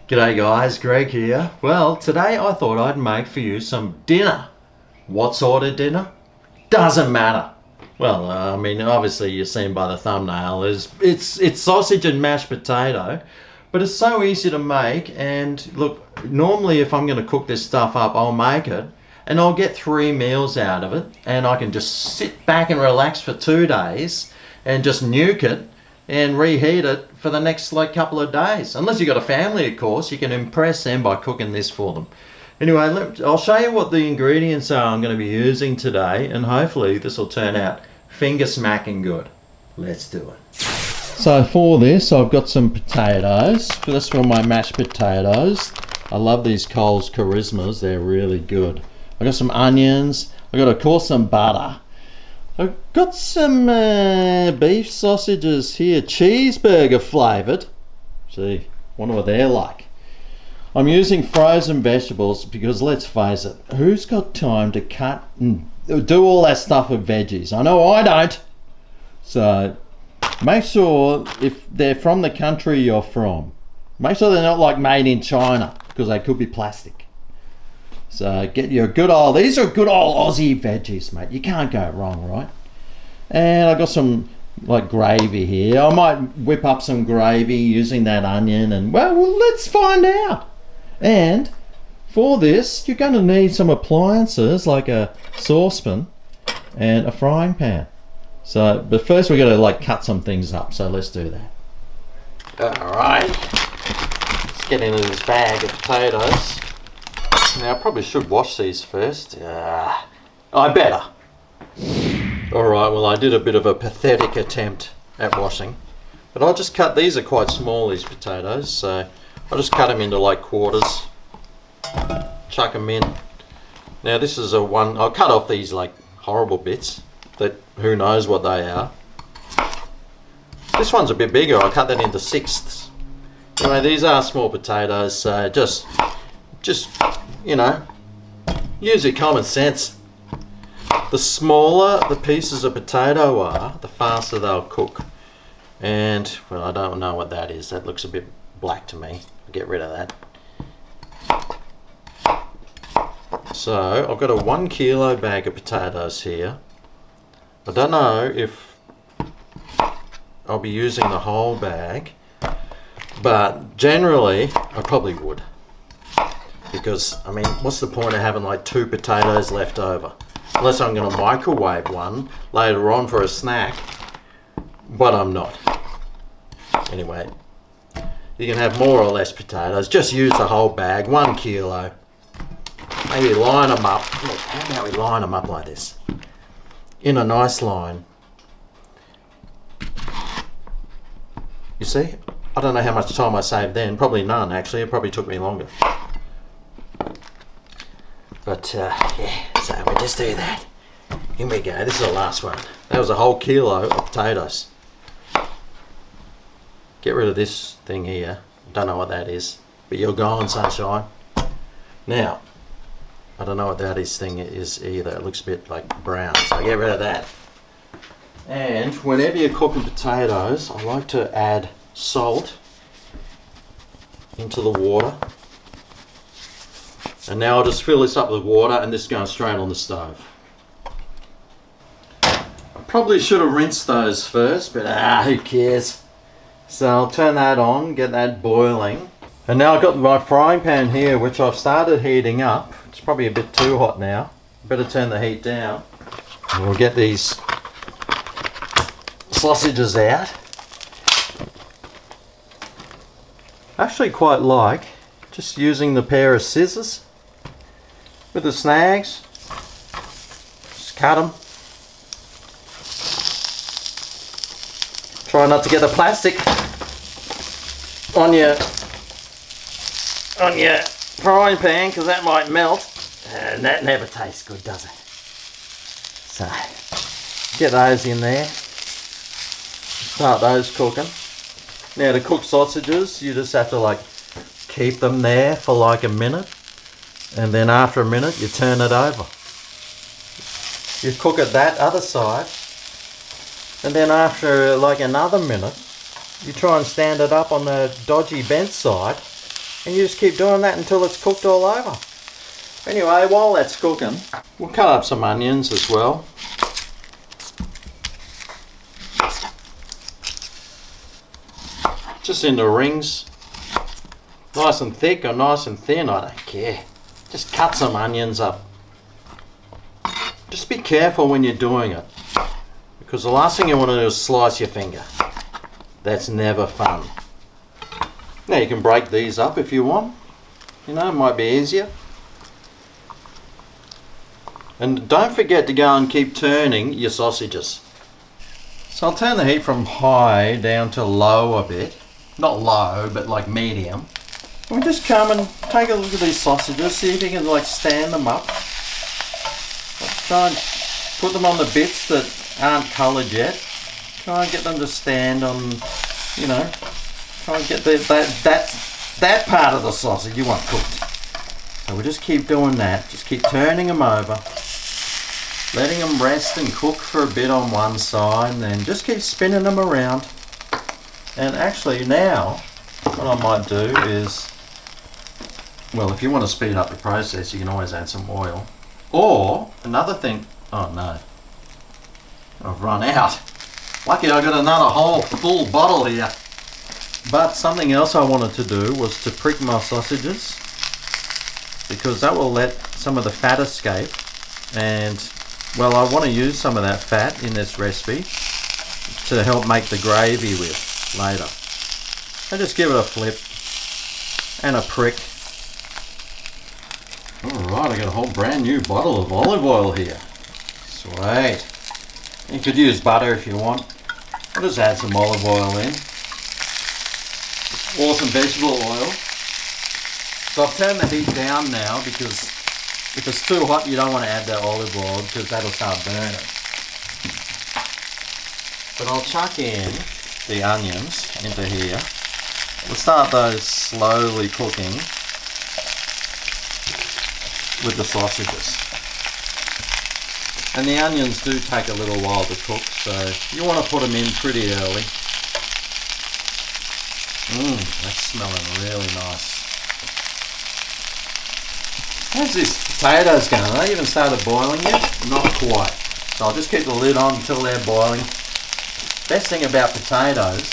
G'day guys, Greg here. Well, today I thought I'd make for you some dinner. What sort of dinner? Doesn't matter. Well, obviously you've seen by the thumbnail, it's sausage and mashed potato, but it's so easy to make. And look, normally if I'm going to cook this stuff up, I'll make it and I'll get 3 meals out of it, and I can just sit back and relax for 2 days and just nuke it and reheat it for the next couple of days. Unless you've got a family, of course, you can impress them by cooking this for them. Anyway, I'll show you what the ingredients are I'm going to be using today, and hopefully this will turn out finger smacking good. Let's do it. So for this, I've got some potatoes. This for my mashed potatoes. I love these Coles Charismas, they're really good. I've got some onions. I've got, of course, some butter. I've got some beef sausages here, cheeseburger flavoured. See, wonder what they're like. I'm using frozen vegetables because, let's face it, who's got time to cut and do all that stuff with veggies? I know I don't. So make sure if they're from the country you're from, make sure they're not made in China, because they could be plastic. So get your good old, these are good old Aussie veggies, mate. You can't go wrong, right? And I've got some gravy here. I might whip up some gravy using that onion, and well, let's find out. And for this, you're going to need some appliances like a saucepan and a frying pan. So, but first we're going to cut some things up. So let's do that. All right, let's get into this bag of potatoes. Now, I probably should wash these first. I better. Alright, well, I did a bit of a pathetic attempt at washing. But I'll just cut, these are quite small, these potatoes, so I'll just cut them into quarters. Chuck them in. Now, this is I'll cut off these horrible bits that who knows what they are. This one's a bit bigger, I'll cut that into sixths. Anyway, these are small potatoes, so just use your common sense. The smaller the pieces of potato are, the faster they'll cook. And, well, I don't know what that is. That looks a bit black to me. I'll get rid of that. So, I've got a 1 kilo bag of potatoes here. I don't know if I'll be using the whole bag, but generally I probably would. Because, what's the point of having 2 potatoes left over? Unless I'm going to microwave one later on for a snack, but I'm not. Anyway, you can have more or less potatoes. Just use the whole bag, 1 kilo. Maybe line them up. Look, how about we line them up like this? In a nice line. You see? I don't know how much time I saved then. Probably none, actually. It probably took me longer. But, yeah, so we just do that. Here we go, this is the last one. That was a whole kilo of potatoes. Get rid of this thing here. Don't know what that is, but you're gone, sunshine. Now, I don't know what that thing is either. It looks a bit brown, so get rid of that. And whenever you're cooking potatoes, I like to add salt into the water. And now I'll just fill this up with water, and this goes straight on the stove. I probably should have rinsed those first, but who cares? So I'll turn that on, get that boiling. And now I've got my frying pan here, which I've started heating up. It's probably a bit too hot now. Better turn the heat down. And we'll get these sausages out. I actually quite like just using the pair of scissors with the snags. Just cut them. Try not to get the plastic on your frying pan, because that might melt, and that never tastes good, does it? So get those in there, start those cooking. Now, to cook sausages, you just have to keep them there for a minute, and then after a minute you turn it over. You cook it that other side, and then after another minute you try and stand it up on the dodgy bent side, And you just keep doing that until it's cooked all over. Anyway, while that's cooking, we'll cut up some onions as well. Just into rings. Nice and thick or nice and thin, I don't care. Just cut some onions up. Just be careful when you're doing it, because the last thing you want to do is slice your finger. That's never fun. Now you can break these up if you want. You know, it might be easier. And don't forget to go and keep turning your sausages. So I'll turn the heat from high down to low a bit. Not low, but like medium. And we just come and take a look at these sausages, see if you can like stand them up. Try and put them on the bits that aren't coloured yet. Try and get them to stand on, you know, try and get that part of the sausage you want cooked. So we just keep doing that, just keep turning them over, letting them rest and cook for a bit on one side, and then just keep spinning them around. And actually now, what I might do is, well, if you want to speed up the process, you can always add some oil. Or, another thing, oh no, I've run out. Lucky I got another whole full bottle here. But something else I wanted to do was to prick my sausages, because that will let some of the fat escape, and well, I want to use some of that fat in this recipe to help make the gravy with later. I just give it a flip and a prick. Alright, I got a whole brand new bottle of olive oil here. Sweet. You could use butter if you want. I'll just add some olive oil in. Or some vegetable oil. So I've turned the heat down now, because if it's too hot you don't want to add that olive oil, because that'll start burning. But I'll chuck in the onions into here. We'll start those slowly cooking with the sausages. And the onions do take a little while to cook, so you want to put them in pretty early. That's smelling really nice. How's this potatoes going? Are they even started boiling yet? Not quite. So I'll just keep the lid on until they're boiling. Best thing about potatoes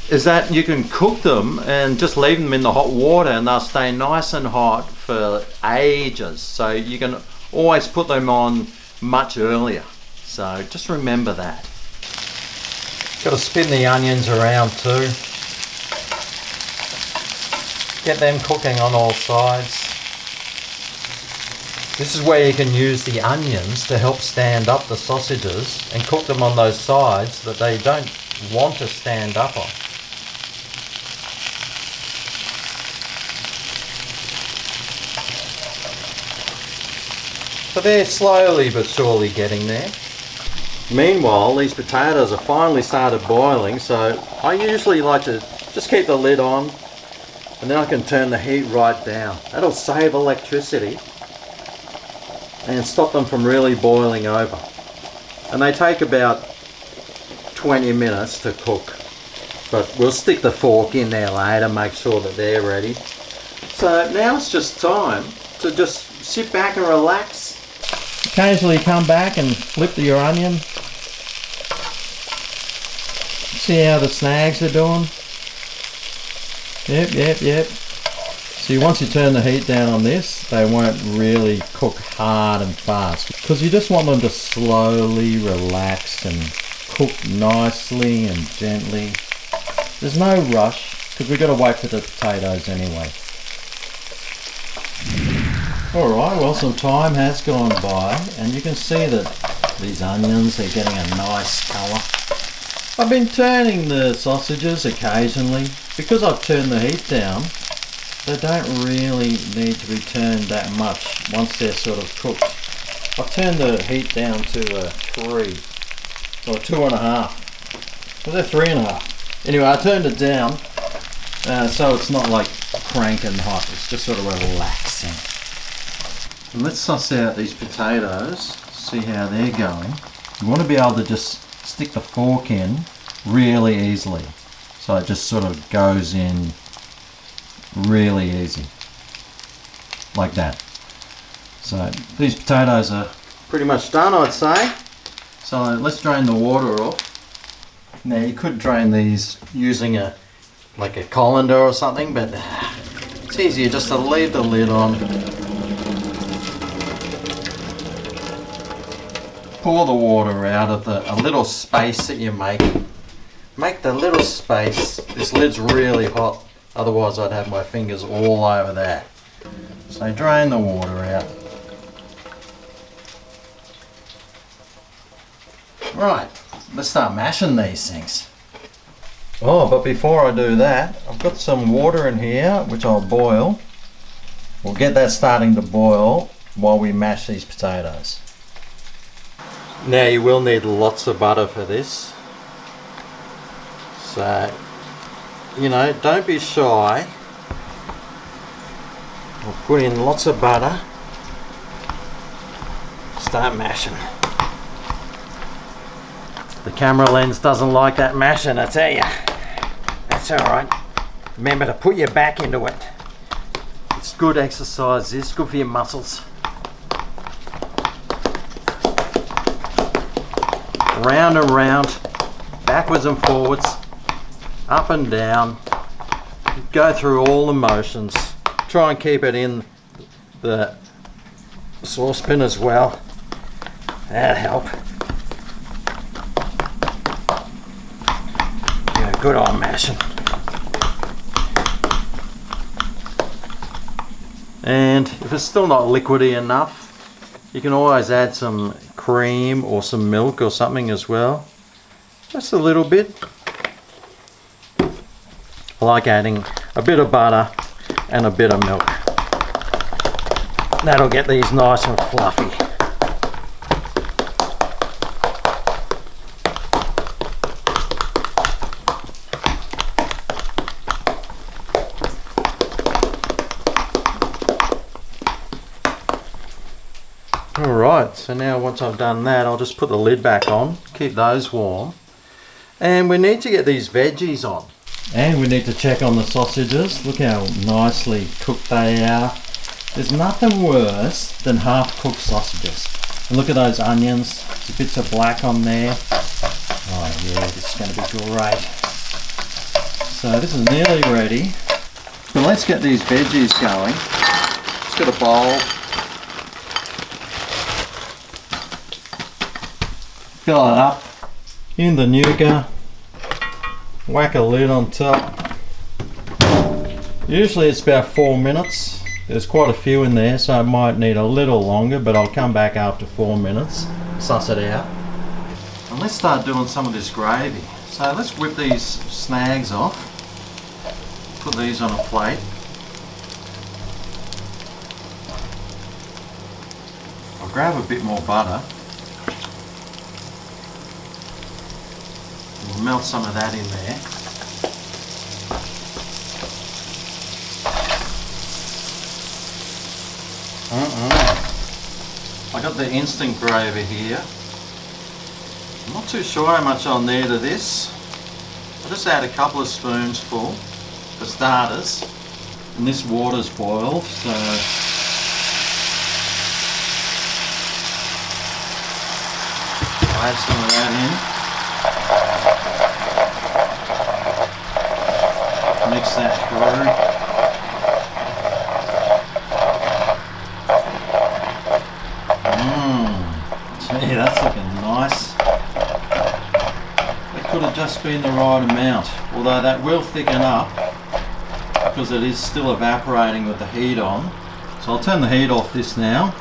is that you can cook them and just leave them in the hot water and they'll stay nice and hot for ages. So you can always put them on much earlier. So just remember that. Got to spin the onions around too. Get them cooking on all sides. This is where you can use the onions to help stand up the sausages and cook them on those sides that they don't want to stand up on. So they're slowly but surely getting there. Meanwhile, these potatoes are finally started boiling, so I usually like to just keep the lid on, and then I can turn the heat right down. That'll save electricity and stop them from really boiling over. And they take about 20 minutes to cook. But we'll stick the fork in there later, make sure that they're ready. So now it's just time to just sit back and relax. Occasionally come back and flip your onion. See how the snags are doing? Yep. See, once you turn the heat down on this, they won't really cook hard and fast, because you just want them to slowly relax and cook nicely and gently. There's no rush, because we've got to wait for the potatoes anyway. Alright, well, some time has gone by, and you can see that these onions are getting a nice colour. I've been turning the sausages occasionally. Because I've turned the heat down, they don't really need to be turned that much once they're sort of cooked. I've turned the heat down to a 3 or 2.5. Was that 3.5? Anyway, I turned it down so it's not like cranking hot, it's just sort of relaxing. And let's suss out these potatoes, see how they're going. You want to be able to just stick the fork in really easily. So it just sort of goes in Really easy. Like that. So these potatoes are pretty much done, I'd say. So let's drain the water off. Now you could drain these using like a colander or something, but it's easier just to leave the lid on. Pour the water out of a little space that you make. Make the little space. This lid's really hot, otherwise I'd have my fingers all over that. So drain the water out. Right, let's start mashing these things. Oh, but before I do that, I've got some water in here which I'll boil. We'll get that starting to boil while we mash these potatoes. Now you will need lots of butter for this. So, you know, don't be shy. We'll put in lots of butter. Start mashing. The camera lens doesn't like that mashing, I tell you. That's alright. Remember to put your back into it. It's good exercise, this, good for your muscles. Round and round, backwards and forwards, up and down. Go through all the motions. Try and keep it in the saucepan as well. That'll help. Yeah, good on mashing. And if it's still not liquidy enough, you can always add some cream or some milk or something as well. Just a little bit. I like adding a bit of butter and a bit of milk. That'll get these nice and fluffy. Alright, so now once I've done that, I'll just put the lid back on, keep those warm. And we need to get these veggies on. And we need to check on the sausages. Look how nicely cooked they are. There's nothing worse than half-cooked sausages. And look at those onions, there's bits of black on there. Oh yeah, this is going to be great. So this is nearly ready. So let's get these veggies going. Just got a bowl. Fill it up in the nougat. Whack a lid on top. Usually it's about 4 minutes. There's quite a few in there, so it might need a little longer, but I'll come back after 4 minutes, suss it out. And let's start doing some of this gravy. So let's whip these snags off. Put these on a plate. I'll grab a bit more butter. We'll melt some of that in there. I got the instant gravy here. I'm not too sure how much I'll need of this. I'll just add a couple of spoons full for starters. And this water's boiled, so I'll add some of that in. Mix that through. Gee, that's looking nice. It could have just been the right amount, although that will thicken up because it is still evaporating with the heat on. So I'll turn the heat off this now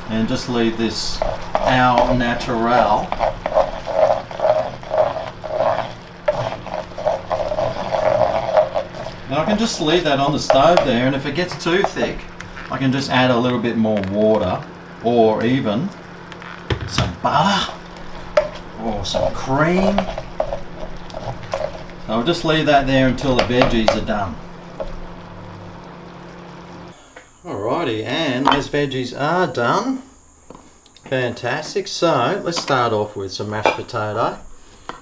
and just leave this au naturel. Now I can just leave that on the stove there, and if it gets too thick, I can just add a little bit more water, or even some butter, or some cream. So I'll just leave that there until the veggies are done. Alrighty, and those veggies are done. Fantastic. So let's start off with some mashed potato.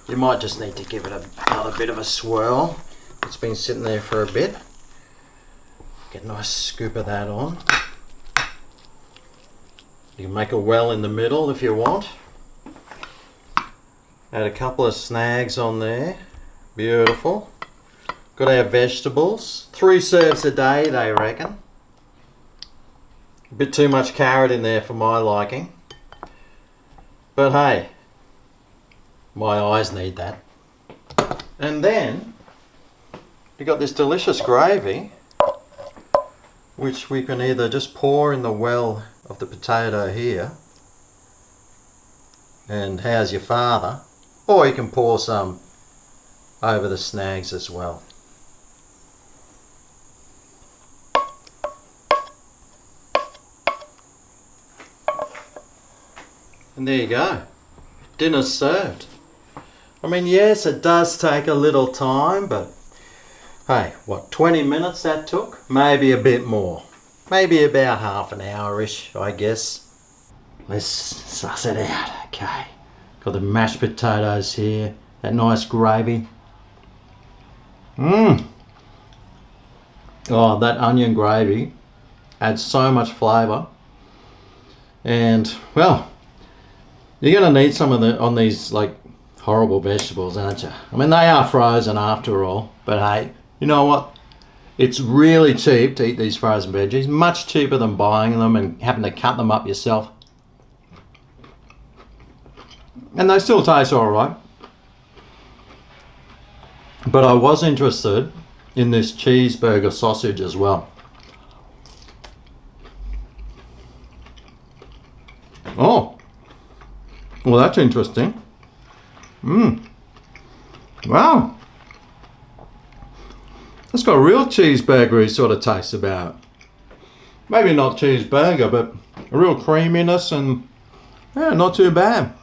You might just need to give it another bit of a swirl. It's been sitting there for a bit. Get a nice scoop of that on. You can make a well in the middle if you want. Add a couple of snags on there. Beautiful. Got our vegetables. 3 serves a day, they reckon. A bit too much carrot in there for my liking. But hey, my eyes need that. And then you got this delicious gravy, which we can either just pour in the well of the potato here, and how's your father, or you can pour some over the snags as well. And there you go. Dinner's served. I mean, yes, it does take a little time, but hey, what, 20 minutes that took? Maybe a bit more. Maybe about half an hour-ish, I guess. Let's suss it out, okay. Got the mashed potatoes here, that nice gravy. Oh, that onion gravy adds so much flavour. And, well, you're going to need some of on these, like, horrible vegetables, aren't you? I mean, they are frozen after all, but hey, you know what? It's really cheap to eat these frozen veggies, much cheaper than buying them and having to cut them up yourself. And they still taste alright. But I was interested in this cheeseburger sausage as well. Oh, well, that's interesting. Wow. It's got a real cheeseburgery sort of taste about it. Maybe not cheeseburger, but a real creaminess, and yeah, not too bad.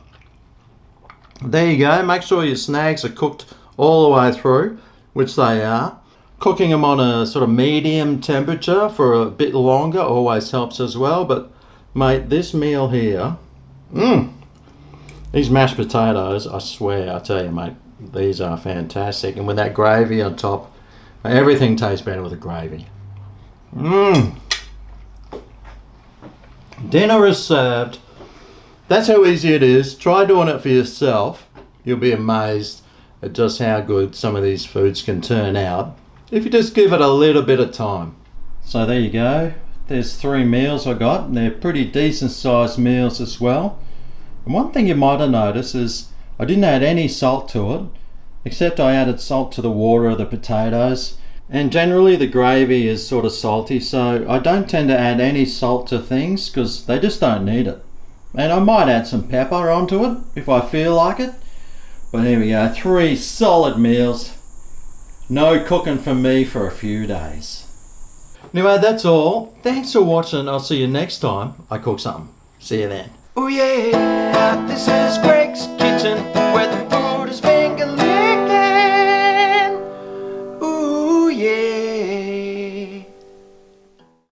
There you go. Make sure your snags are cooked all the way through, which they are. Cooking them on a sort of medium temperature for a bit longer always helps as well. But mate, this meal here, these mashed potatoes, I swear, I tell you, mate, these are fantastic. And with that gravy on top, everything tastes better with the gravy. Dinner is served. That's how easy it is. Try doing it for yourself. You'll be amazed at just how good some of these foods can turn out if you just give it a little bit of time. So there you go. There's 3 meals I got, and they're pretty decent sized meals as well. And one thing you might have noticed is I didn't add any salt to it, except I added salt to the water of the potatoes. And generally the gravy is sort of salty, so I don't tend to add any salt to things because they just don't need it. And I might add some pepper onto it if I feel like it. But here we go, 3 solid meals. No cooking for me for a few days. Anyway, that's all. Thanks for watching. I'll see you next time I cook something. See you then. Oh yeah, this is Greg's Kitchen, where the